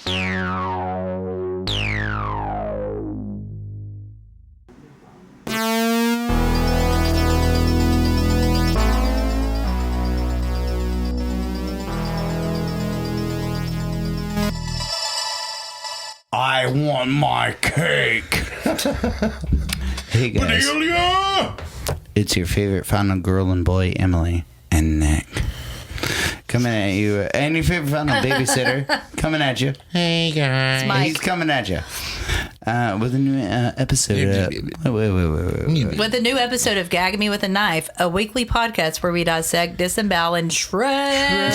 I want my cake. Hey guys, Bedelia! it's your favorite final girl and boy, Emily and Nick, coming at you. And your favorite final babysitter coming at you. Hey guys. Mike. He's coming at you with a new episode. Wait. With a new episode of Gag Me with a Knife, a weekly podcast where we dissect, disembowel, and shred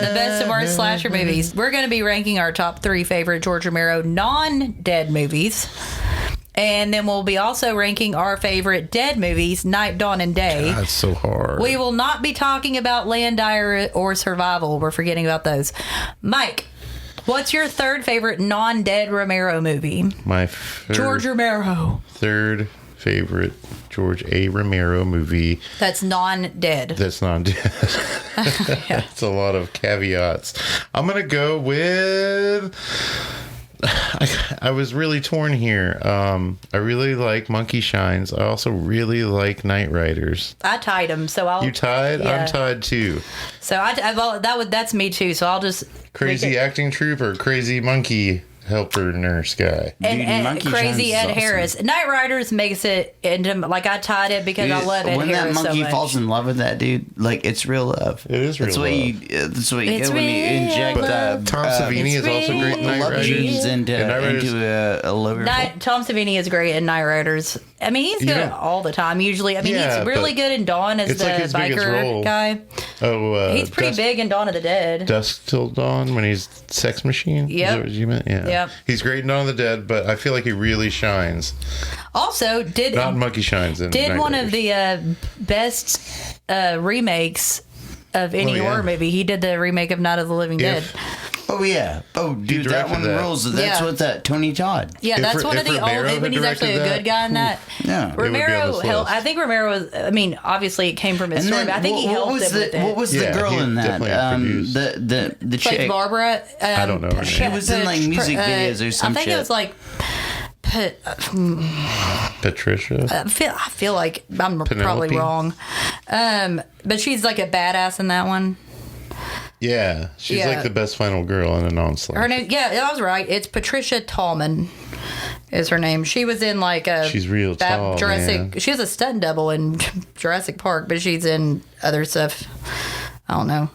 the best and worst slasher movies. We're going to be ranking our top 3 favorite George Romero non-dead movies. And then we'll be also ranking our favorite dead movies, Night, Dawn, and Day. That's so hard. We will not be talking about Land, Dire, or Survival. We're forgetting about those. Mike, what's your third favorite non-dead Romero movie? My George Romero. third favorite George A. Romero movie. That's non-dead. That's non-dead. Yeah. It's a lot of caveats. I'm going to go with... I was really torn here. I really like Monkey Shines. I also really like Night Riders. I tied them, so I'll... You tied? Yeah. I'm tied too. So that's me too, so I'll just... Crazy acting troupe or crazy monkey helper nurse guy? And Monkey crazy Shines is Ed awesome. Harris. Night Riders makes it into... Like, I tied it because I love Ed when Harris that monkey so much. falls in love with that dude, like, it's real love. It is real that's what love. That's what you It's get when you real inject love. Tom Savini is also great in Night love Riders. genes into And Night Riders- a lover. Tom Savini is great in Night Riders. I mean, he's good don't- all the time, usually. I mean, Yeah, he's really but good in Dawn as it's the like his biggest biker role. guy. Oh, He's pretty big in Dawn of the Dead. Dusk Till Dawn when he's Sex Machine. Is Yep. that what you meant? Yeah. Yep. He's great in Dawn of the Dead, but I feel like he really shines. Also, did Not Monkey Shines. In Night one Riders. of the best remakes of any Oh, yeah. horror movie. He did the remake of Night of the Living Dead. Oh yeah. Oh dude, that directed one that. rules. That's Yeah. what that Tony Todd. Yeah, If that's one of if the Romero old. had When he's actually a directed good guy in that. Yeah. It would be on Romero this helped. list. I think Romero was. I mean, obviously it came from his story, but I think he helped was him with it. What was Yeah, the girl he in that? definitely produced. The It's like chick. Barbara. I don't know her name. She was in, like, music videos or some I think shit. it was like. Patricia. I feel like I'm probably Penelope? wrong, but she's like a badass in that one. Yeah. She's Yeah. like the best final girl in a non-slash. Her name, yeah, I was right. It's Patricia Tallman, is her name. She was in like a. She's real tall, Jurassic. man. She has a stunt double in Jurassic Park, but she's in other stuff. I don't know.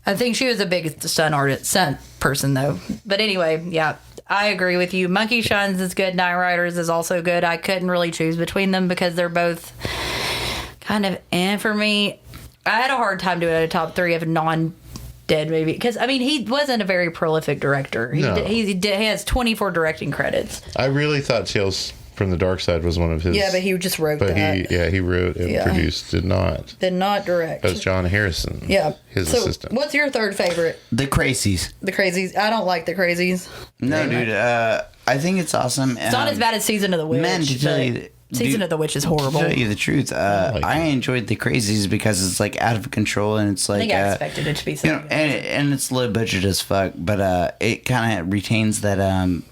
I think she was a big stunt person though. But anyway, yeah, I agree with you. Monkey Shines is good. Night Riders is also good. I couldn't really choose between them because they're both kind of for me. I had a hard time doing a top 3 of non-dead movie because I mean he wasn't a very prolific director. He No. he has 24 directing credits. I really thought Tales from the Dark Side was one of his. Yeah, but he just wrote But that. he wrote and Yeah. produced, did not. Did not direct. That was John Harrison. Yeah, His so assistant. What's your third favorite? The Crazies. The Crazies. I don't like the Crazies. No, dude. I think it's awesome. It's not as bad as Season of the Witch. Man, to tell but you, Season dude, of the Witch is horrible. To tell you the truth, like I it. enjoyed the Crazies because it's like out of control and it's I like think I expected it to be you something. know, and it's low budget as fuck, but it kind of retains that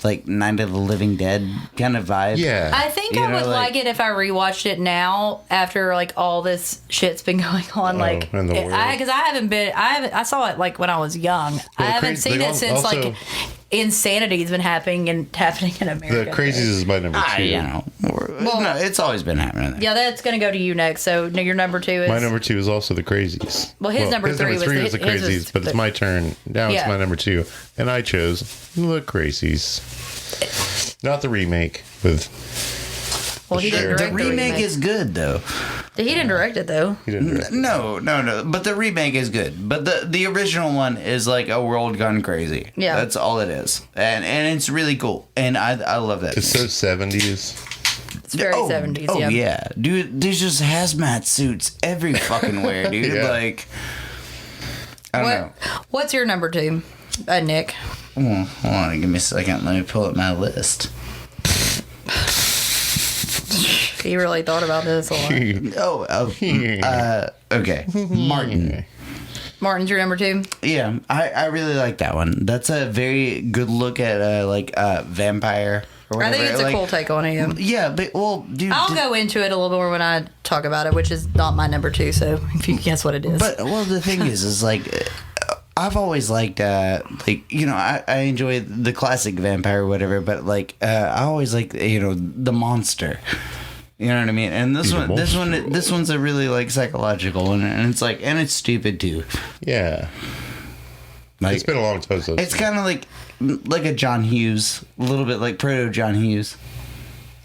like Night of the Living Dead kind of vibe. Yeah. I think You I know, would like it if I rewatched it now after like all this shit's been going on. Like, in the world. because I saw it like when I was young. I Well, haven't seen they it since also- like insanity's been happening in America. The Crazies is my number 2. You know, no, it's always been happening. Yeah, that's gonna go to you next. So your number 2 is My number 2 is also the Crazies. Well, his number three was was the- the his was Crazies, but it's the- my turn. Now Yeah. it's my number 2, and I chose the Crazies, not the remake with. well, he didn't Sure. direct The remake is good though. He didn't direct it though. He didn't direct it. No. But the remake is good. But the original one is like a world gone crazy. Yeah. That's all it is, and it's really cool, and I love that. It's so 70s. It's very 70s. Oh yeah. yeah, dude. There's just hazmat suits every fucking where, dude. Yeah. Like, I don't know. What's your number 2, Nick? Hold on, give me a second. Let me pull up my list. He really thought about this a lot. Okay. Martin. Martin's your number 2? Yeah, I really like that one. That's a very good look at vampire. Or I whatever. think it's a cool take on it. Yeah. Yeah, but dude. I'll go into it a little more when I talk about it, which is not my number 2. So if you guess what it is, But the thing is like. I've always liked, I enjoy the classic vampire or whatever, but I always like, the monster. You know what I mean? And this one's a really psychological one, and it's and it's stupid too. Yeah. It's been a long time since. It's kind of like a John Hughes, a little bit like proto John Hughes.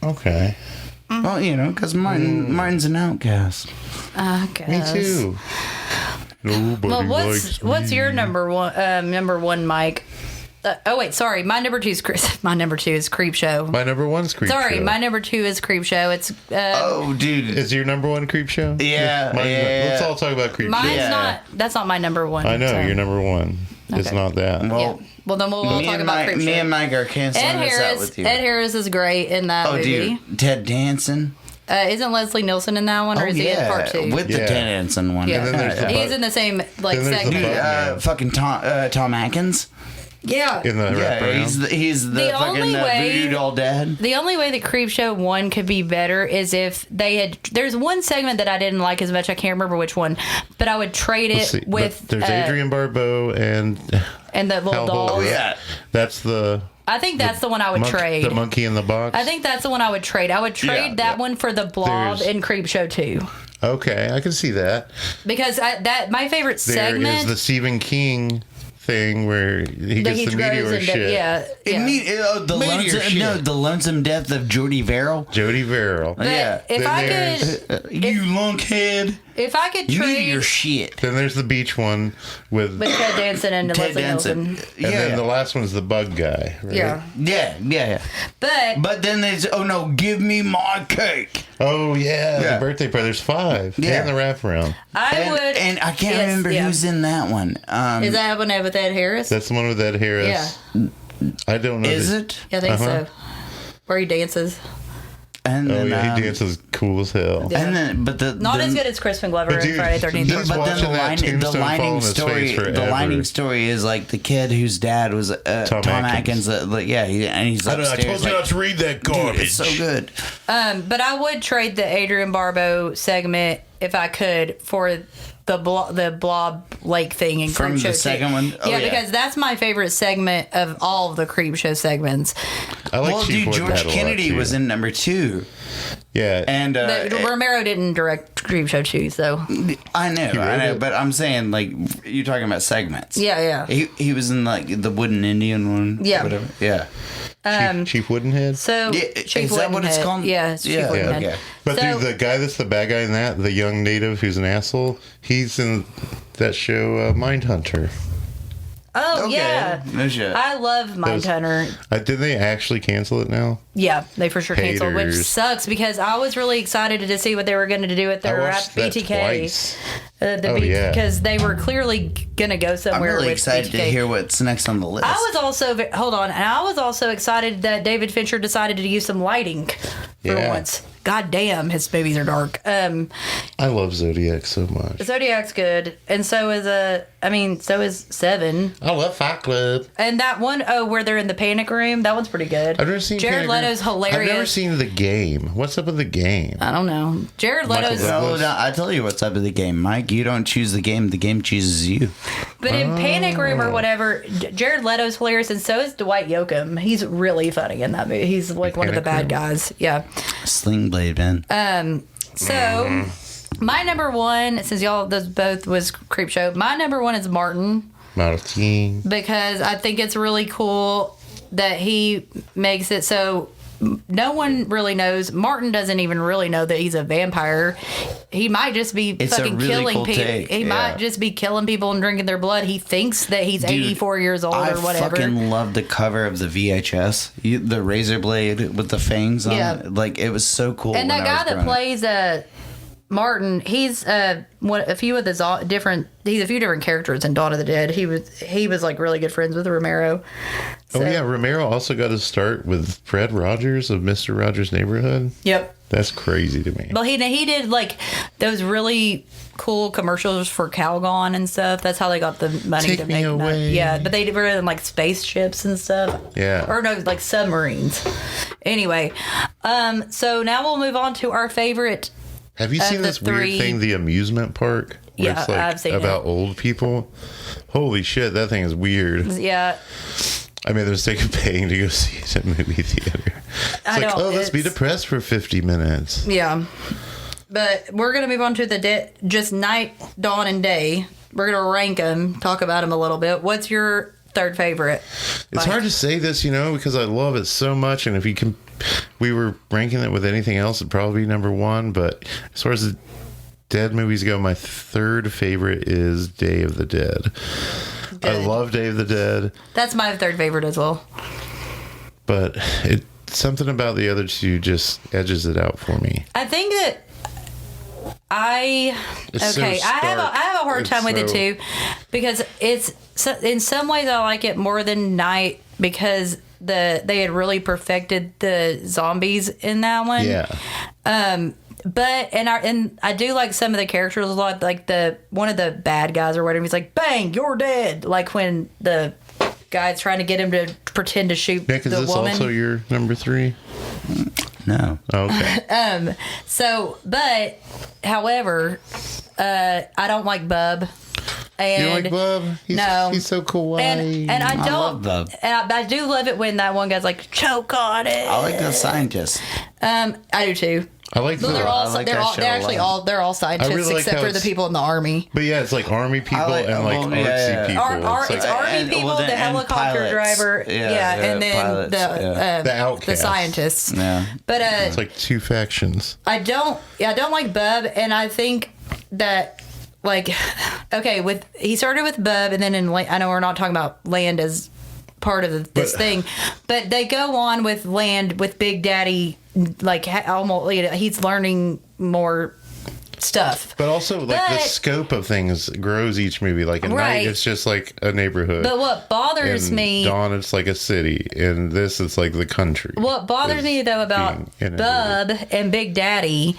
Okay. Well, because Martin's an outcast. I guess. Me too. Nobody what's your number one, Mike? Sorry. My number 2 is my number 2 is Creepshow. My number 1's Creepshow. Sorry, my number 2 is Creepshow. It's dude, is your number 1 Creepshow? Yeah, Let's all talk about Creepshow. Mine's not. That's not my number 1. I know so. your number 1. It's Okay. not that. Well, Well, then we'll talk about Creepshow. me and Mike are canceling this out with you. Ed Harris is great in that movie. Dude, Ted Danson. Isn't Leslie Nielsen in that one, or is he in part 2? With the Ted Danson one. Yeah. And then there's the He's in the same Then there's the segment. Bug- Fucking Tom Atkins. Yeah. In the wraparound. He's the The fucking only way- voodoo doll dad. The only way that Creepshow 1 could be better is if they had. There's one segment that I didn't like as much. I can't remember which one, but I would trade Let's it see. with. There's Adrian Barbeau and and the little Hal dolls. Holbrook. Yeah. That's the. I think that's the one I would trade. The monkey in the box. I think that's the one I would trade. I would trade that one for the Blob There's- in Creepshow 2. Okay, I can see that. Because my favorite There segment is the Stephen King thing where he that gets he the grows meteor into. shit. Yeah. The lonesome death of Jody Verrill. Jody Verrill. But Yeah. if Then I there's- could, You lunkhead. if I could You need trade your shit. Then there's the beach one with Ted Danson and Ted Leslie Danson. Nielsen. and then the last one's the bug guy, right? Yeah. But But then there's give me my cake. Oh yeah, Yeah. the birthday party. There's 5. Yeah. And the wraparound. And I can't remember who's in that one. Is that one with Ed Harris? That's the one with Ed Harris. Yeah. I don't know. Is it? Yeah, I think Uh-huh. so. Where he dances. And Oh then, yeah, he dances cool as hell. Yeah. And then, but Not as good as Crispin Glover But in dude, Friday 13th. just But then watching that tombstone fall lining in his story, face the forever. lining story is the kid whose dad was Tom Atkins. And he's I upstairs. told you not to read that garbage. Dude, it's so good. But I would trade the Adrian Barbeau segment if I could for the blob lake thing in From Creepshow the 2. second one? Oh, yeah, yeah. because that's my favorite segment of all of the Creepshow segments. I like Well, Chief dude, Wooden George Hat a lot, Kennedy too. was in number 2. Yeah. And But Romero didn't direct Creepshow 2, so I know, really? but I'm saying you're talking about segments. yeah. He was in the wooden Indian one. Yeah. Whatever. Yeah. Chief Woodenhead. So Yeah, Chief is that what it's Woodenhead. called? Yeah, it's Chief Yeah, Woodenhead. okay. But So- dude, the guy that's the bad guy in that, the young native who's an asshole, he's in that show Mindhunter. Oh Okay. yeah, No shit. I love Mindhunter. Did they actually cancel it now? Yeah, they for sure canceled, which Haters. sucks because I was really excited to see what they were going to do with their I rap watched that BTK. twice. Yeah. Because they were clearly going to go I'm somewhere really with excited BTK. to hear what's next on the list. I was also and I was also excited that David Fincher decided to use some lighting for Yeah. once. God damn, his movies are dark. I love Zodiac so much. Zodiac's good, and so is Seven. I love Fight Club. And that one, where they're in the panic room, that one's pretty good. I've never seen Jared Panic Room. Leto's hilarious. I've never seen The Game. What's up with The Game? I don't know. Jared Leto's, No, I tell you what's up with the game, Mike. You don't choose the game chooses you. but in Panic Room or whatever, Jared Leto's hilarious, and so is Dwight Yoakam. He's really funny in that movie. He's like one of the bad Panic guys. Yeah. Sling Blade, man. So my number one, since y'all those both was Creepshow, my number one is Martin. Martin. Because I think it's really cool that he makes it so no one really knows. Martin doesn't even really know that he's a vampire. He might just be It's a fucking really killing cool people. take, He might just be killing people and drinking their blood. He thinks that he's 84 years old I or whatever. fucking love the cover of the VHS. The razor blade with the fangs on Yeah. it. It was so cool. And when that I was guy that growing up. plays Martin, he's a few of the different. He's a few different characters in Dawn of the Dead. He was like really good friends with Romero. Oh yeah, Romero also got his start with Fred Rogers of Mr. Rogers' Neighborhood. Yep. That's crazy to me. But he did like those really cool commercials for Calgon and stuff. That's how they got the money Take to me make away. Yeah, but they were in like spaceships and stuff. Yeah. Or no, like submarines. Anyway, so now we'll move on to our favorite. Have you seen the this three- weird thing, the amusement park? Where Yeah, it's like I've seen about it. old people. Holy shit, that thing is weird. Yeah. I made the mistake of paying to go see it at movie theater. It's I like, know, oh, let's be it's- depressed for 50 minutes. Yeah. But we're going to move on to the just night, dawn, and day. We're going to rank them, talk about them a little bit. What's your third favorite? It's hard to say this, because I love it so much. And if you can, we were ranking it with anything else, it'd probably be number one. But as far as the dead movies go, my third favorite is Day of the Dead. Good. I love Day of the Dead. That's my third favorite as well. But something about the other two just edges it out for me. I think that I It's so I have a hard It's time with it so- too, because in some ways I like it more than Night because they had really perfected the zombies in that one. Yeah. But I do like some of the characters a lot. Like one of the bad guys or whatever, he's like, "Bang, you're dead!" Like when the guy's trying to get him to pretend to shoot Nick, is the this woman. also your number 3? No. Okay. But however, I don't like Bub. And You like Bub? He's so cool. And I don't. love Bub. And I do love it when that one guy's like, choke on it. I like the scientist. I do too. I like But they're I all like they're that all show they're a actually lot. they're all scientists really like except how for the it's- people in the army. But yeah, it's like army people like- and like well, artsy yeah. people. It's army people, the and helicopter pilots. driver, and then pilots, yeah. The outcasts. the scientists. Yeah. But It's like two factions. I don't like Bub, and I think that like okay, he started with Bub, and then I know we're not talking about Land as part of this thing, but they go on with Land with Big Daddy, like almost he's learning more stuff. But also, like, the scope of things grows each movie. Like, at Right. night, it's just like a neighborhood. But what bothers In me, Dawn, it's like a city. And this, it's like the country. what bothers me though about being inundated. Bub and Big Daddy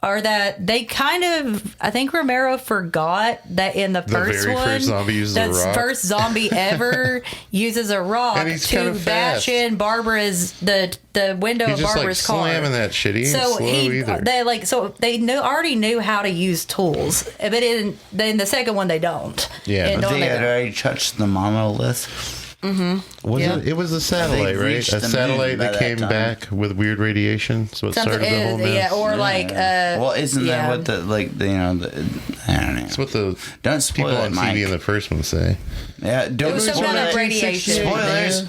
are that they kind of, I think Romero forgot that in the first very one, first zombie uses a rock. first zombie ever uses a rock And he's to kinda bash fast. in Barbara's the window He's of just like Barbara's car. slamming that shit. He ain't slow either. They already knew how to use tools, but in the second one they don't. Yeah. In But Dawn They they had don't. already touched the monolith. Was Yeah. it was a satellite, right? reached A the satellite moon by that that came time. back with weird radiation. So it started the whole mess. yeah, or like Well, isn't yeah. that what the I don't know. That's what the Don't spoil people it, on Mike. TV in the first one say. Yeah, don't It was some spoil kind of it. radiation. Spoilers.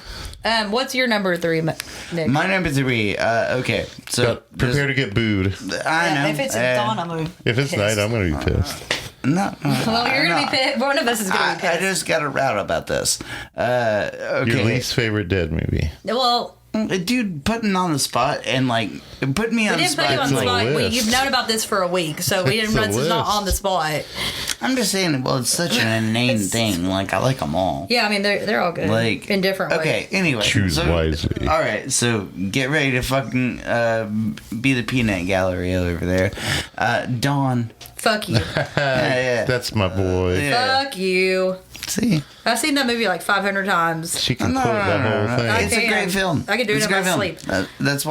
What's your number 3, Nick? My number 3. Okay, so But prepare to get booed. I know. If it's at dawn, I'm gonna If it's night, I'm going to be pissed. No. Well, you're gonna be pissed. One of us is gonna be I pissed. just got a route about this. Okay. Your least favorite dead movie. Well, Dude, putting on the spot and like put me on we the didn't put spot. you on the It's a spot. list. You've known about this for a week, so we didn't. It's a This is not list. on the spot. I'm just saying. Well, it's such an inane thing. Like I like them all. Yeah, I mean they're all good, Like in different ways. Okay. Anyway, Choose wisely. All right. So get ready to fucking be the peanut gallery over there. Dawn. Fuck you. Yeah. That's my boy. Yeah. Fuck you. See, I've seen that movie like 500 times. She can No, quote no, that no, whole no. thing. It's a can. great film. I can do it It's in a my great film. sleep. That's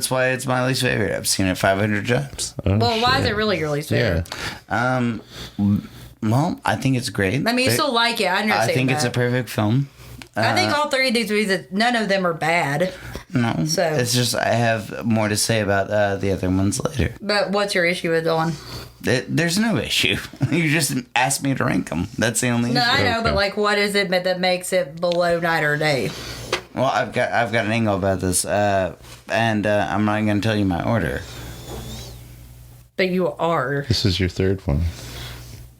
why it's my least favorite. I've seen it 500 times. Oh, Well, why is shit. it really your least Yeah. favorite? Well, I think it's great. I mean, you still like it. I'm not I saying think that. it's a perfect film. I think all 3 of these movies, none of them are bad. No, So- it's just I have more to say about the other ones later. But what's your issue with Dawn? There's no issue. You just asked me to rank them. That's the only No, issue. I know, Okay. but like, what is it that makes it below night or day? Well, I've got an angle about this, and I'm not going to tell you my order. But you are. This is your third one.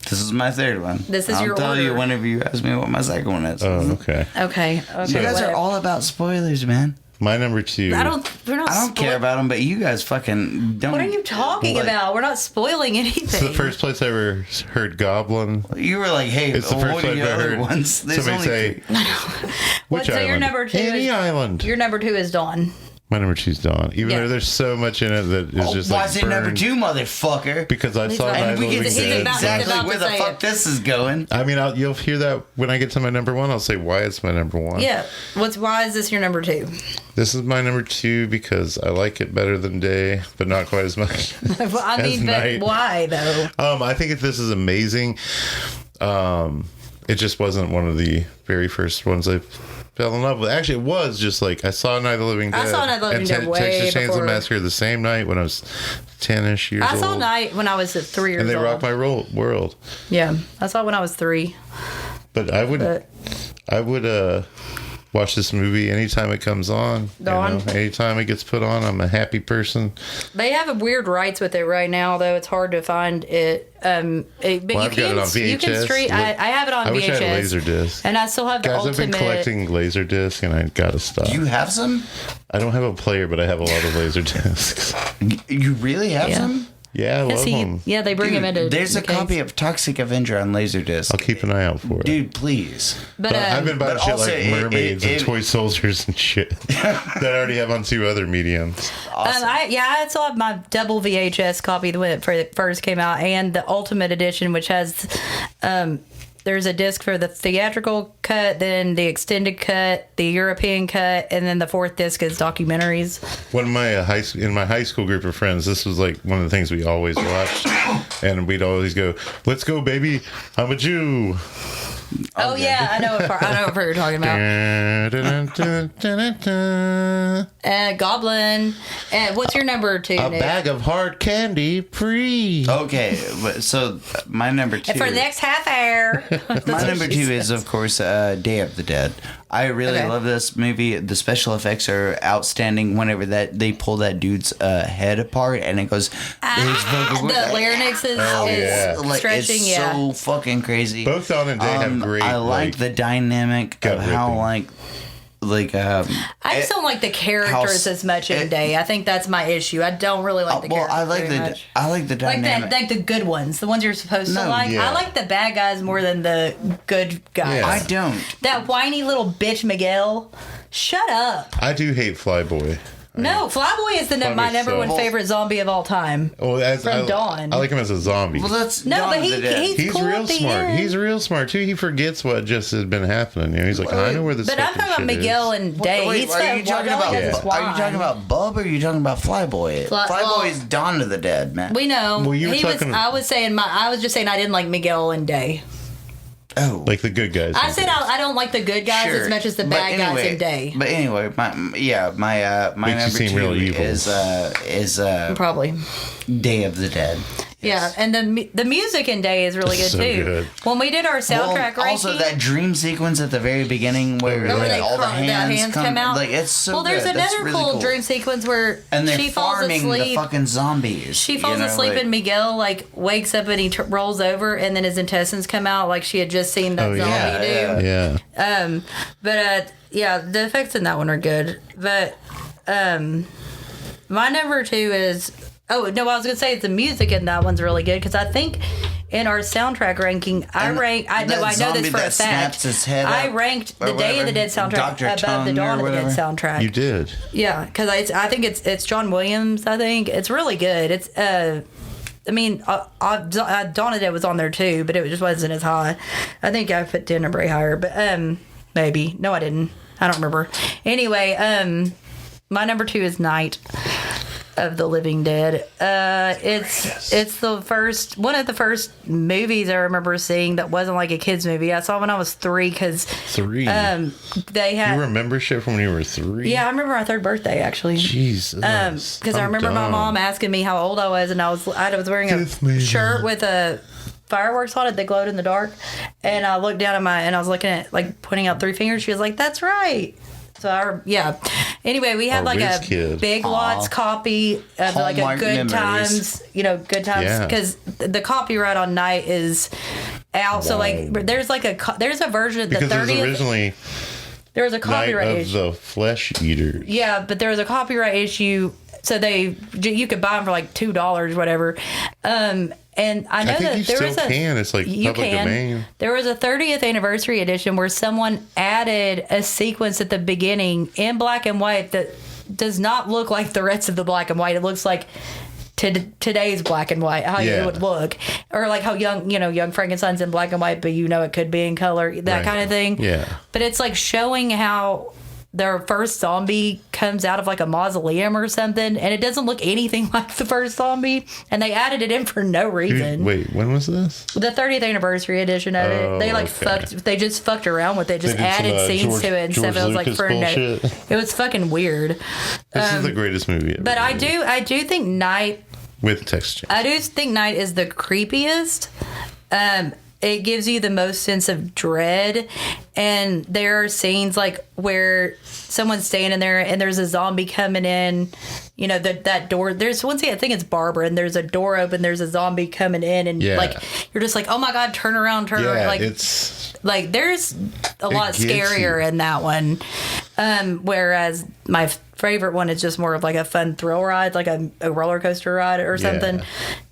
This is my third one. This is I'll your tell you order. whenever you ask me what my second one is. Oh, okay. Okay. You guys are whatever. all about spoilers, man. My number 2. We're not. I don't care about them, but you guys fucking don't. What are you talking like, about? We're not spoiling anything. It's the first place I ever heard Goblin. You were like, hey, It's the what first are place the I other heard ones? There's somebody only say, three. which So island? your number 2 Any is island. your number 2 is Dawn. My number 2's Dawn. Even Yeah. though there's so much in it that is just why like is it number burned. 2, motherfucker? Because I saw right. Night And of we the get to Living see Dead. exactly about to where the say fuck it. this is going. I mean, you'll hear that when I get to my number 1. I'll say why it's my number 1. Yeah. Why is this your number 2? This is my number 2 because I like it better than Day, but not quite as much. Well, I as mean, but Night. why though? I think this is amazing. It just wasn't one of the very first ones I fell in love with. Actually, it was just like I saw Night of the Living Dead. I saw Night of the Living and Dead way Texas Chainsaw before. Massacre the same night when I was 10-ish years old. I saw Night when I was 3 years and they old. rocked my world. Yeah, I saw it when I was 3. But I would watch this movie anytime it comes on. Dawn. Anytime it gets put on, I'm a happy person. They have weird rights with it right now, though. It's hard to find it. But Well, I've got it on you can VHS. stream. I have it on I VHS. wish I had Laserdisc. And I still have the Guys, I've ultimate. been collecting Laserdisc, and I gotta stop. You have some? I don't have a player, but I have a lot of Laserdiscs. You really have Yeah. some? Yeah, I love them. Yeah, they bring them into. There's a the case. copy of Toxic Avenger on Laserdisc. I'll keep an eye out for it. Dude, please. But, I've been buying but shit also like mermaids and toy soldiers and shit that I already have on 2 other mediums. I still have my double VHS copy when it first came out, and the Ultimate Edition, which has there's a disc for the theatrical cut, then the extended cut, the European cut, and then the 4th disc is documentaries. One of my in my high school group of friends, this was like one of the things we always watched, and we'd always go, "Let's go, baby! I'm a Jew." Oh yeah, I know what part you're talking about. Goblin. What's your number 2, A Nick? bag of hard candy, free. Okay, so my number 2. And for the next half hour. My number 2 is, of course, Day of the Dead. I really Okay. love this movie. The special effects are outstanding whenever that they pull that dude's head apart and it goes. The larynx is, yeah. is stretching. It's Yeah. so fucking crazy. Both Dawn and Day have great. I like the dynamic of how gut-ripping. I just don't like the characters as much in Day. I think that's my issue. I don't really like the well, characters very much. I like the dynamic. Like the good ones, the ones you're supposed to No, like. yeah. I like the bad guys more than the good guys. Yeah. I don't. That whiny little bitch Miguel. Shut up. I do hate Flyboy. No, Flyboy is my Flyboy number one sucks. favorite zombie of all time. Oh, From Dawn. I like him as a zombie. Well, that's No, Dawn but of the Dead. he's He's cool real at the smart. end. He's real smart too. He forgets what just has been happening. You know, he's like, I know where this. But I'm fucking talking about shit Miguel is. and Day. Wait, He's are you the- talking all he about? does is Are you whine. talking about Bub or are you talking about Flyboy? Flyboy's Dawn of the Dead, man. We know. Well, you were talking- I was just saying I didn't like Miguel and Day. Oh, Like the good guys. I said I don't like the good guys sure. as much as the But bad guys anyway- in Day. But anyway, my Makes you number seem 2 real evil. is Probably. Day of the Dead. Yeah, and the music in Day is really good So too. good. When we did our soundtrack ranking, also that dream sequence at the very beginning where where like, they all the hands, come out. like it's so well, there's good. That's another really cool dream sequence where and they're she falls farming the asleep. fucking zombies. She falls asleep like, and Miguel like wakes up and he rolls over and then his intestines come out like she had just seen that Oh, zombie yeah. do. Yeah. But yeah, the effects in that one are good. But my number 2 is I was gonna say the music in that one's really good because I think in our soundtrack ranking I know this zombie for a that snaps fact. his head I up ranked or the Day of the Dead whatever, soundtrack Dr. above the Tongue Dawn or of the Dead whatever. soundtrack. You did. Yeah, because I think it's John Williams. I think it's really good. It's I mean, Dawn of the Dead was on there too, but it just wasn't as high. I think I put Tenebrae higher, but maybe no, I didn't. I don't remember. Anyway, my number 2 is Night of the Living Dead. It's the first one of the first movies I remember seeing that wasn't like a kids movie. I saw when I was 3 because 3. they had. You remember shit from when you were 3? Yeah, I remember my 3rd birthday actually. Jesus. Because I remember my mom asking me how old I was, and I was wearing a Fifth maybe. shirt with a fireworks on it that glowed in the dark, and I looked down at I was looking at like pointing out 3 fingers. She was like, "That's right." So Anyway, we had A like whiz a kid. Big Lots copy of like a Hallmark Good memories. Times, Good Times, Yeah. because the copyright on Night is out. So like, there's like there's a version of the Because it was 30th. originally There was a Night copyright of issue. the Flesh Eaters. Yeah, but there was a copyright issue, so you could buy them for like $2, whatever. And I know I think that you there still was a can. It's like you public can. domain. There was a 30th anniversary edition where someone added a sequence at the beginning in black and white that does not look like the rest of the black and white. It looks like today's black and white, how it would look, or like how young Frankenstein's in black and white, but it could be in color, that kind of thing. Yeah. But it's like showing how their first zombie comes out of like a mausoleum or something, and it doesn't look anything like the first zombie, and they added it in for no reason. Wait, when was this? The 30th anniversary edition of it. They just fucked around with it, just added scenes to it and stuff. It was like it was fucking weird. This is the greatest movie ever. But I do think Night with Texas Chainsaw. I do think Night is the creepiest. It gives you the most sense of dread, and there are scenes like where someone's standing there and there's a zombie coming in, that door, there's one scene, I think it's Barbara, and there's a door open, there's a zombie coming in, and like you're just like, oh my god, turn around, like it's like there's a lot scarier in that one, whereas my favorite one is just more of like a fun thrill ride, like a roller coaster ride or something.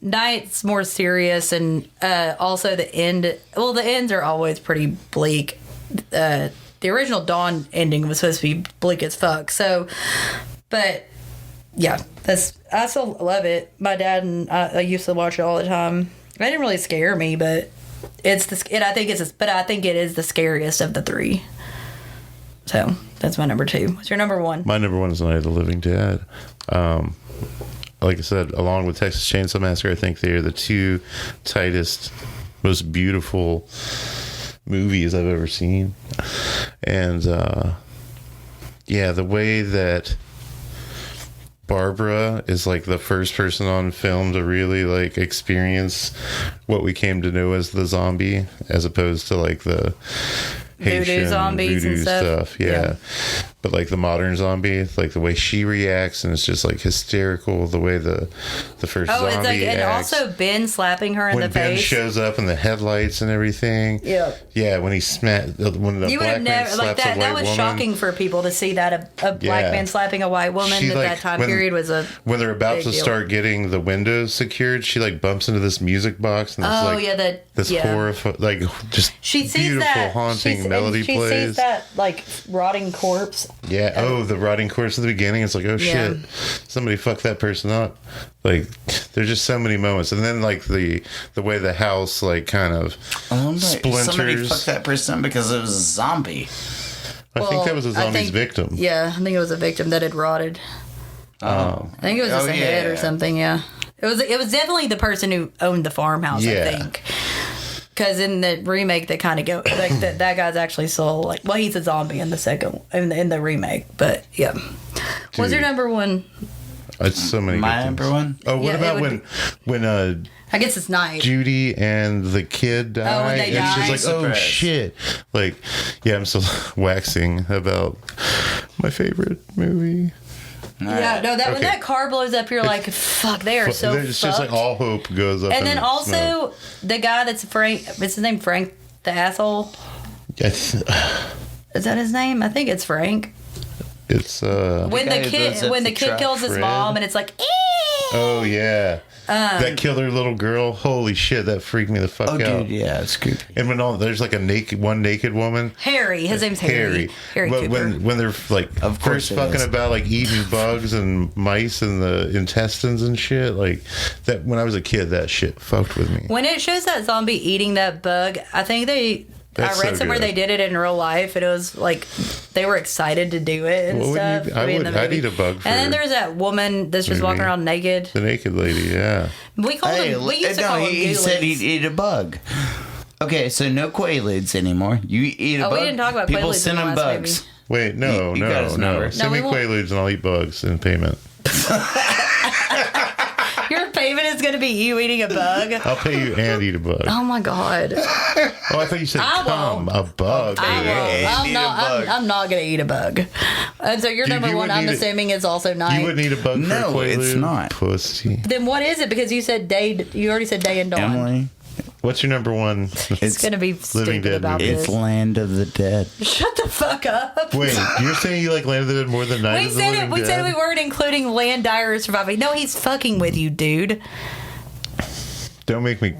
Night's more serious, and also the end. Well, the ends are always pretty bleak. The original Dawn ending was supposed to be bleak as fuck. So, but yeah, I still love it. My dad and I used to watch it all the time. It didn't really scare me, but I think it is the scariest of the three. So that's my number 2. What's your number 1? My number 1 is Night of the Living Dead. Like I said, along with Texas Chainsaw Massacre, I think they're the 2 tightest, most beautiful movies I've ever seen. And the way that Barbara is like the first person on film to really like experience what we came to know as the zombie, as opposed to like the Haitian zombies and stuff. Yeah. But like the modern zombie, like the way she reacts, and it's just like hysterical, the way the first zombie it's like, and acts. also Ben slapping her in the face. When Ben shows up in the headlights and everything. Yeah. Yeah, when the you would have never like that. That was shocking for people to see that a black man slapping a white woman at that time period was a when they're about to start getting the windows secured, she like bumps into this music box and this horrifying, like just beautiful haunting melody plays. She sees that like rotting corpse. Yeah. The rotting corpse at the beginning. It's like, oh shit, somebody fucked that person up. Like, there's just so many moments, and then like the way the house like kind of splinters. Somebody fucked that person up because it was a zombie. I think that was a zombie's victim. Yeah, I think it was a victim that had rotted. I think it was just a head or something. Yeah, it was definitely the person who owned the farmhouse. I think. Because in the remake, they kind of go like that guy's actually still like, well, he's a zombie in the second in the remake, but yeah. Dude, what's your number 1? It's so many. My number 1. Oh, what about when I guess it's Night. Judy and the kid died, when they died. She's like, oh shit! Like, yeah, I'm still waxing about my favorite movie. Yeah, no, when that car blows up, you're like, fuck, they are so fucked. It's just like all hope goes up. And then also, the guy that's Frank, is his name Frank the asshole? Yes. Is that his name? I think it's Frank. It's, when the kid kills his mom, and it's like, eee! Oh, yeah. That killer little girl, holy shit, that freaked me the fuck out. Dude, yeah, it's creepy. And when there's like one naked woman, Harry, his name's Harry. But when they're like first fucking about like eating bugs and mice and the intestines and shit, like that. When I was a kid, that shit fucked with me. When it shows that zombie eating that bug, I think I read somewhere they did it in real life, and it was like they were excited to do it and stuff. I'd eat a bug. And then there's that woman that's just walking around naked. The naked lady, yeah. We called him. We used to call him. He said he'd eat a bug. Okay, so no Quaaludes anymore. You eat a bug. We didn't talk about people Quaaludes send him bugs. Wait, no. Send me Quaaludes and I'll eat bugs in payment. Your payment is going to be you eating a bug? I'll pay you and eat a bug. Oh, my God. Oh, I thought you said a bug. I'm not going to eat a bug. And so your number 1, I'm assuming, is also Night. You wouldn't eat a bug for a Quaalude? No, it's not. Pussy. Then what is it? Because you said day. You already said Day and Dawn. Emily. What's your number 1? It's going to be stupid Dead about movie. this. It's Land of the Dead. Shut the fuck up. Wait, you're saying you like Land of the Dead more than Night of the Living Dead? We said we weren't including Land Dire Surviving. No, he's fucking with you, dude. Don't make me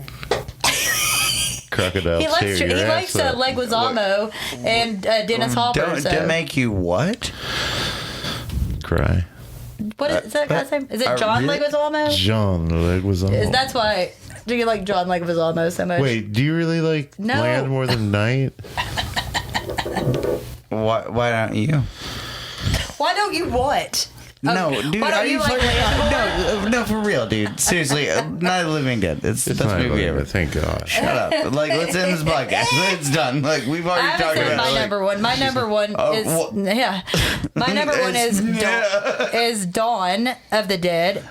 crocodile He likes Leguizamo and Dennis Hopper. Don't make you what? cry. What is that guy's name? Is it John really? Leguizamo? John Leguizamo. That's why. Do you like John Leguizamo so much? Wait, do you really like No. Land more than Night? Why don't you? Why don't you what? No, dude, why don't are you like fucking Land more? no, for real, dude. Seriously, Night of the Living Dead. It's the best Not movie really, ever. but thank God. Shut up. Like, let's end this podcast. It's done. Like, we've I already haven't talked said about my it. Like, number one. My number one is well- My number one is It's- is Dawn of the Dead.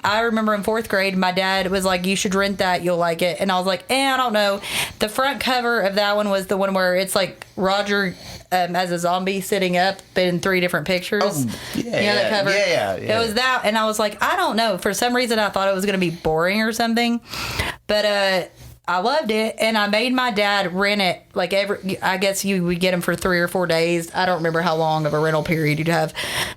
I remember in 4th grade, my dad was like, "You should rent that. You'll like it." And I was like, I don't know. The front cover of that one was the one where it's like Roger as a zombie sitting up in 3 different pictures. Oh, yeah, You know yeah. that cover? Yeah. It was that, and I was like, I don't know. For some reason, I thought it was going to be boring or something, but I loved it, and I made my dad rent it. Like I guess you would get them for 3 or 4 days. I don't remember how long of a rental period you'd have,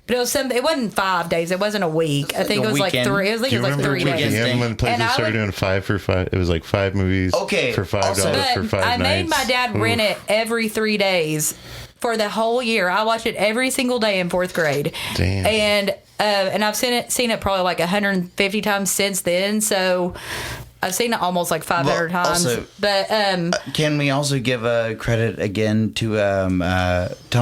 but it was it wasn't 5 days. It wasn't a week. I think a it was weekend. like 3. It was Do you like remember 3 at the days. end when places And I started would- doing 5 for 5? It was like 5 movies Okay, for $5 also- for 5 I nights. made my dad rent it every 3 days for the whole year. I watched it every single day in 4th grade. Damn. And I've seen it probably like 150 times since then. So I've seen it almost like 500 Well, times. also- But Can we also give credit again to Tom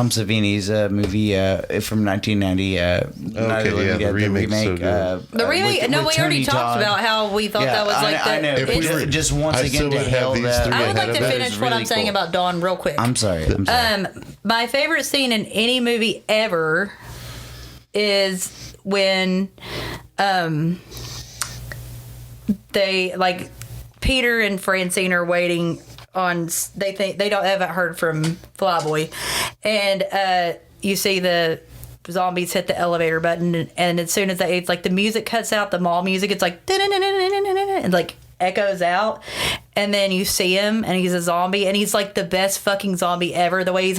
Savini's movie from 1990? Night of the Living the Dead, remake's so good. the remake, with we already Tony talked Todd. about how we thought Yeah, that was like I know. If we Just- were- just once I again still to would have hail these that. three I would ahead like of to it. finish what really I'm saying cool. about Dawn real quick. I'm sorry. My favorite scene in any movie ever is when they like Peter and Francine are waiting on. They think they haven't heard from Flyboy, and you see the zombies hit the elevator button, and as soon as it's like the music cuts out, the mall music, it's like and like echoes out, and then you see him, and he's a zombie, and he's like the best fucking zombie ever. The way his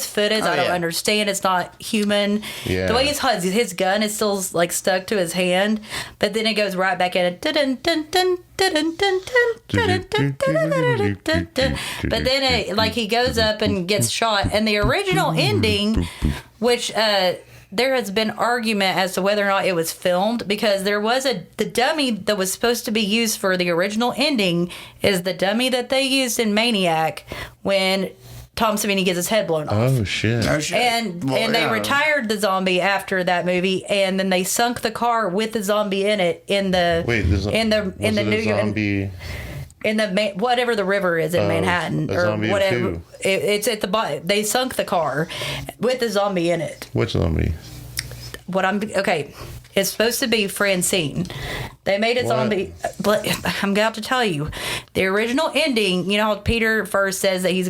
foot is, I don't understand. It's not human. Yeah. The way his gun is still like stuck to his hand, but then it goes right back in. But then it, like he goes up and gets shot, and the original ending, which there has been argument as to whether or not it was filmed, because there was the dummy that was supposed to be used for the original ending is the dummy that they used in Maniac when Tom Savini gets his head blown off. Oh shit! And they retired the zombie after that movie, and then they sunk the car with the zombie in it in the zombie. in the whatever the river is in Manhattan a or zombie whatever. too. It's at the bottom. They sunk the car with the zombie in it. Which zombie? It's supposed to be Francine. They made a zombie, but I'm gonna have to tell you, the original ending. You know how Peter first says that he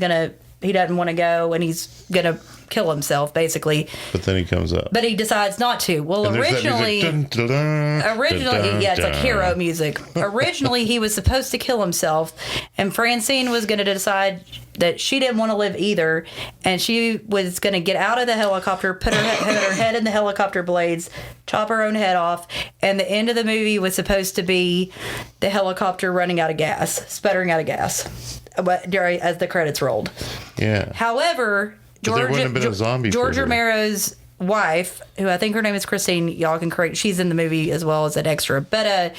doesn't want to go, and he's gonna kill himself, basically. But then he comes up. But he decides not to. Well, And there's that originally, music, dun, dun, dun, dun, yeah, it's like dun. hero music. Originally, he was supposed to kill himself, and Francine was going to decide that she didn't want to live either, and she was going to get out of the helicopter, put her head in the helicopter blades, chop her own head off, and the end of the movie was supposed to be the helicopter running out of gas, sputtering out of gas, as the credits rolled. Yeah. However, But there wouldn't have been a zombie George for her. Romero's wife, who I think her name is Christine, y'all can correct, she's in the movie as well as an extra, but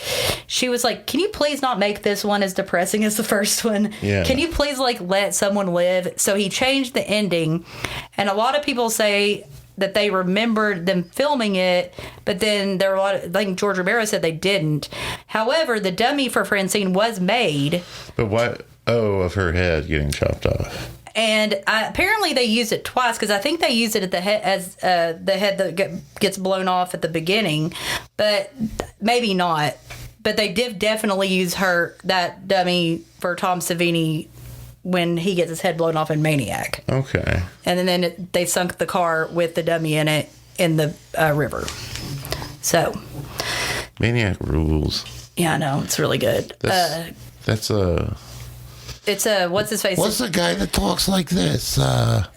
she was like, can you please not make this one as depressing as the first one? Yeah. Can you please like let someone live? So he changed the ending, and a lot of people say that they remembered them filming it, but then there were a lot of, like George Romero said they didn't. However, the dummy for Francine was made. But what? Oh, of her head getting chopped off. And apparently they used it twice, because I think they used it at the head as the head that gets blown off at the beginning, but maybe not. But they did definitely use that dummy for Tom Savini when he gets his head blown off in Maniac. Okay. And then they sunk the car with the dummy in it in the river. So. Maniac rules. Yeah, I know. It's really good. That's a... It's what's his face? What's the guy that talks like this? That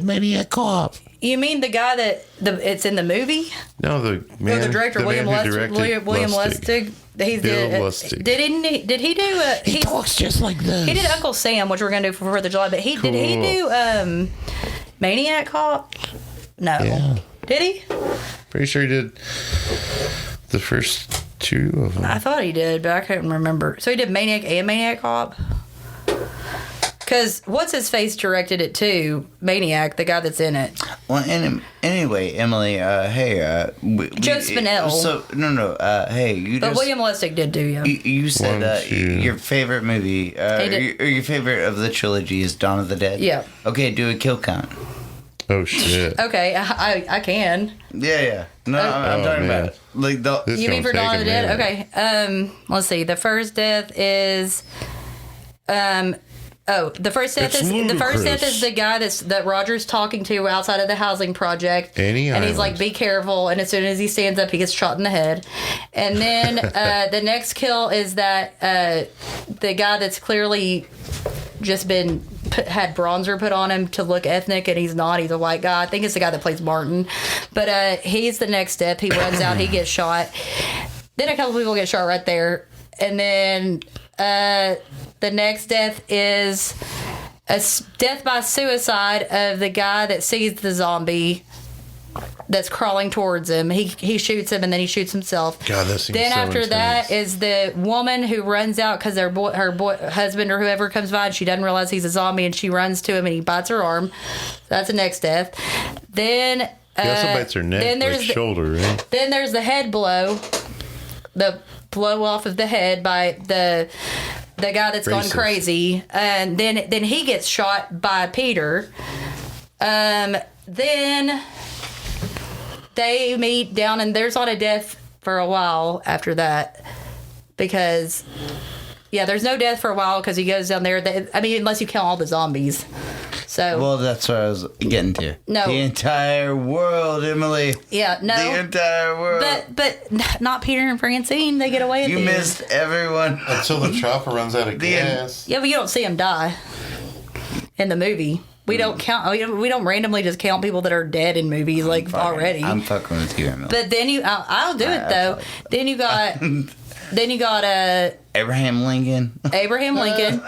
Maniac Cop. You mean the guy that it's in the movie? No, the man. The director, the William man who Lustig. directed William Lustig. He Bill did. Lustig. Did he do? He talks just like this. He did Uncle Sam, which we're gonna do for 4th of July. But did he do Maniac Cop? No. Yeah. Did he? Pretty sure he did the first 2 of them. I thought he did, but I couldn't remember. So he did Maniac and Maniac Cop? Because what's his face directed it too? Maniac, the guy that's in it. Well, anyway, Emily. Hey, Joe Spinell. So no. Hey, you. But just, William Lustig did do you. You said 1, 2. your favorite movie, your favorite of the trilogy is Dawn of the Dead. Yeah. Okay, do a kill count. Oh shit. Okay, I can. Yeah. No, I'm talking man. about like the. This You mean gonna for Dawn take of the a Dead? minute. Okay. Let's see. The first death is the first death It's ludicrous. is the guy that Roger's talking to outside of the housing project. Any and he's island. like, be careful, and as soon as he stands up he gets shot in the head. And then the next kill is that the guy that's clearly just been had bronzer put on him to look ethnic, and he's not. He's a white guy. I think it's the guy that plays Martin. But he's the next death. He runs out. He gets shot. Then a couple people get shot right there. And then the next death is a death by suicide of the guy that sees the zombie that's crawling towards him. He shoots him, and then he shoots himself. God, that seems Then so after that is the woman who runs out because her husband or whoever comes by, and she doesn't realize he's a zombie, and she runs to him, and he bites her arm. That's the next death. Then He also bites her neck, then like there's shoulder, right? Then there's the head blow, the blow off of the head by the guy that's gone Racist. crazy, and then he gets shot by Peter. Then they meet down, and there's not a death for a while after that, because there's no death for a while because he goes down there. Unless you count all the zombies. So Well, that's what I was getting to. No. The entire world, Emily. yeah, no, The entire world. but not Peter and Francine. They get away. At You the end. missed everyone. Until the chopper runs out of gas. Yeah, but you don't see him die in the movie. We don't count. We don't randomly just count people that are dead in movies already. I'm fucking with you, Emily. But then I'll do it though. Then you got Abraham Lincoln. Abraham Lincoln.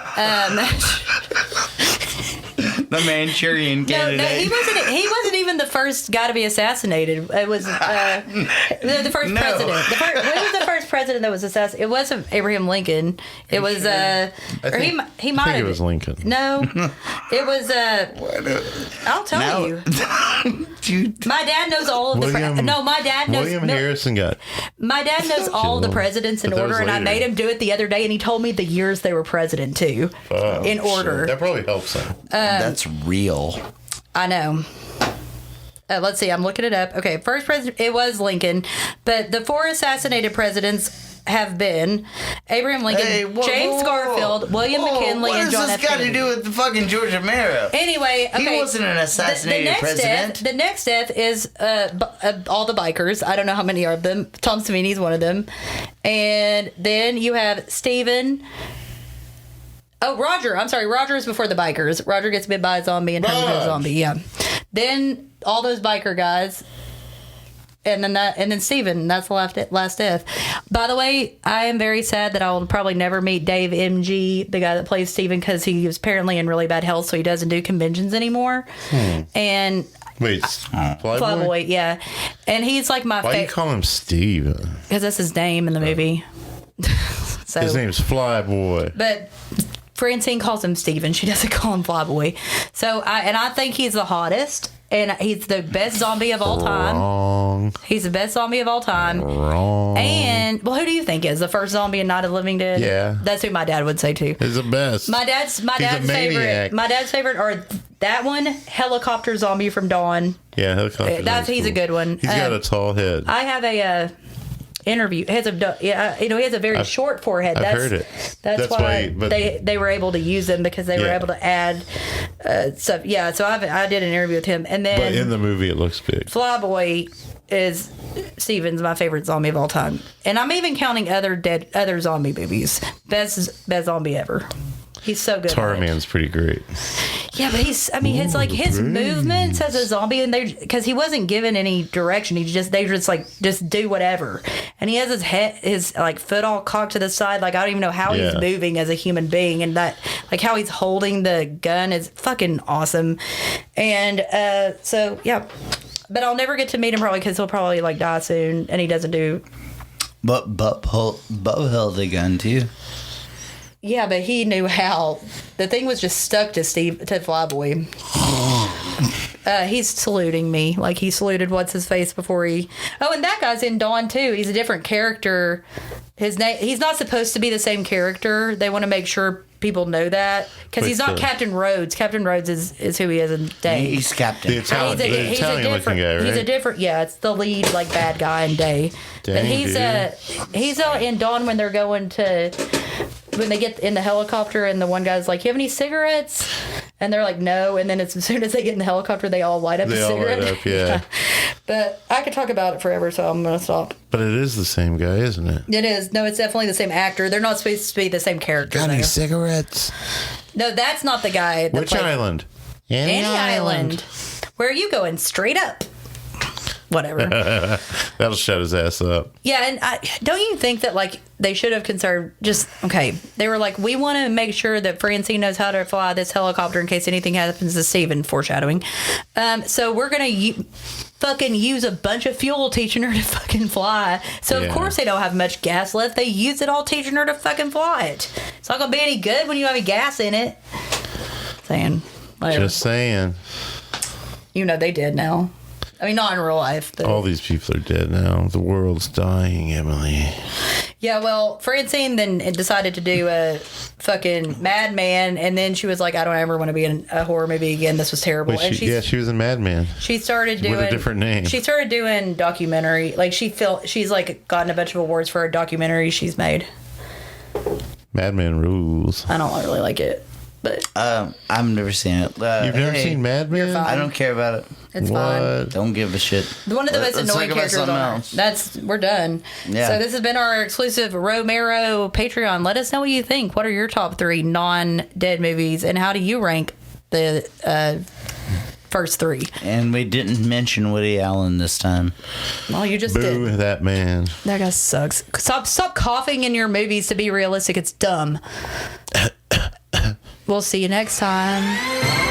The Manchurian No, candidate. he wasn't even the first guy to be assassinated. It was the first No. president. When was the first president that was assassinated? It wasn't Abraham Lincoln. It was he might I think have. it was Lincoln. No, it was I'll tell Now- you. Dude, My dad knows all of the. My dad knows. William Harrison got. My dad knows all the presidents in But that was order, and I later. made him do it the other day, and he told me the years they were president too, in order. That probably helps him. that's real. I know. Let's see. I'm looking it up. Okay, first president. It was Lincoln, but the 4 assassinated presidents have been Abraham Lincoln, Hey, whoa, James whoa, whoa. Garfield, William Whoa, McKinley, what and John does F. this got to Kennedy. do with the fucking George Romero? Anyway, okay. He wasn't an assassinated president. The next death is all the bikers. I don't know how many are of them. Tom Savini's one of them. And then you have Stephen. Oh, Roger. I'm sorry. Roger is before the bikers. Roger gets bit by a zombie and turns into a zombie. Yeah. Then all those biker guys. And then Steven, that's the last death. By the way, I am very sad that I will probably never meet Dave MG, the guy that plays Steven, because he was apparently in really bad health, so he doesn't do conventions anymore. And Wait, Flyboy? Flyboy, yeah. And he's like my Why do you favorite, call him Steve? because that's his name in the movie. So, His name's Flyboy. but Francine calls him Steven. She doesn't call him Flyboy. So I think he's the hottest. And he's the best zombie of all time. Wrong. He's the best zombie of all time. Wrong. And, well, who do you think is the first zombie in Night of the Living Dead? Yeah. That's who my dad would say, too. He's the best. My dad's maniac. favorite. My dad's favorite are that one, Helicopter Zombie from Dawn. Yeah, helicopter. He's a good one. He's got a tall head. I have a interview. He has a very short forehead. I've heard it. That's why but they were able to use them, because they were able to add stuff. Yeah, so I did an interview with him, and then But in the movie, it looks big. Flyboy is Steven's my favorite zombie of all time, and I'm even counting other zombie movies. Best zombie ever. He's so good. Tar at it. Man's pretty great. Yeah, but it's like his movements as a zombie, and because he wasn't given any direction, they just do whatever, and he has his foot all cocked to the side, like I don't even know how he's moving as a human being, and that like how he's holding the gun is fucking awesome, and so yeah. But I'll never get to meet him probably because he'll probably like die soon, and he doesn't do. But Bo held a gun too. Yeah, but he knew how. The thing was just stuck to Flyboy. He's saluting me. Like, he saluted what's-his-face before he... Oh, and that guy's in Dawn, too. He's a different character. His name... He's not supposed to be the same character. They want to make sure people know that. Because he's not Captain Rhodes. Captain Rhodes is who he is in Day. He's Captain. The Italian-looking guy, right? He's a different... Yeah, it's the lead, like, bad guy in Day. But he's in Dawn when they're going to... When they get in the helicopter and the one guy's like, you have any cigarettes? And they're like, no. And then as soon as they get in the helicopter, they all light up a cigarette. Light up, yeah. But I could talk about it forever, so I'm going to stop. But it is the same guy, isn't it? It is. No, it's definitely the same actor. They're not supposed to be the same character. Got any cigarettes? No, that's not the guy. Which island? Any island. Where are you going? Straight up. Whatever. That'll shut his ass up. Yeah, and don't you think that, like, they should have considered just, okay, they were like, we want to make sure that Francine knows how to fly this helicopter in case anything happens to Steven, foreshadowing. So we're going to fucking use a bunch of fuel teaching her to fucking fly. So, of course, they don't have much gas left. They use it all teaching her to fucking fly it. It's not going to be any good when you have any gas in it. Saying. Whatever. Just saying. You know they did now. I mean, not in real life. But... All these people are dead now. The world's dying, Emily. Yeah, well, Francine then decided to do a fucking Madman, and then she was like, I don't ever want to be in a horror movie again. This was terrible. Wait, she was in Madman. She started doing... With a different name. She started doing documentary. Like, she's, like, gotten a bunch of awards for a documentary she's made. Madman rules. I don't really like it, but... I've never seen it. You've never seen Madman? I don't care about it. It's fine. Don't give a shit. One of the most annoying characters on we're done. Yeah. So this has been our exclusive Romero Patreon. Let us know what you think. What are your top 3 non-dead movies, and how do you rank the first 3? And we didn't mention Woody Allen this time. Well, you just Boo did. That man. That guy sucks. Stop coughing in your movies to be realistic. It's dumb. We'll see you next time.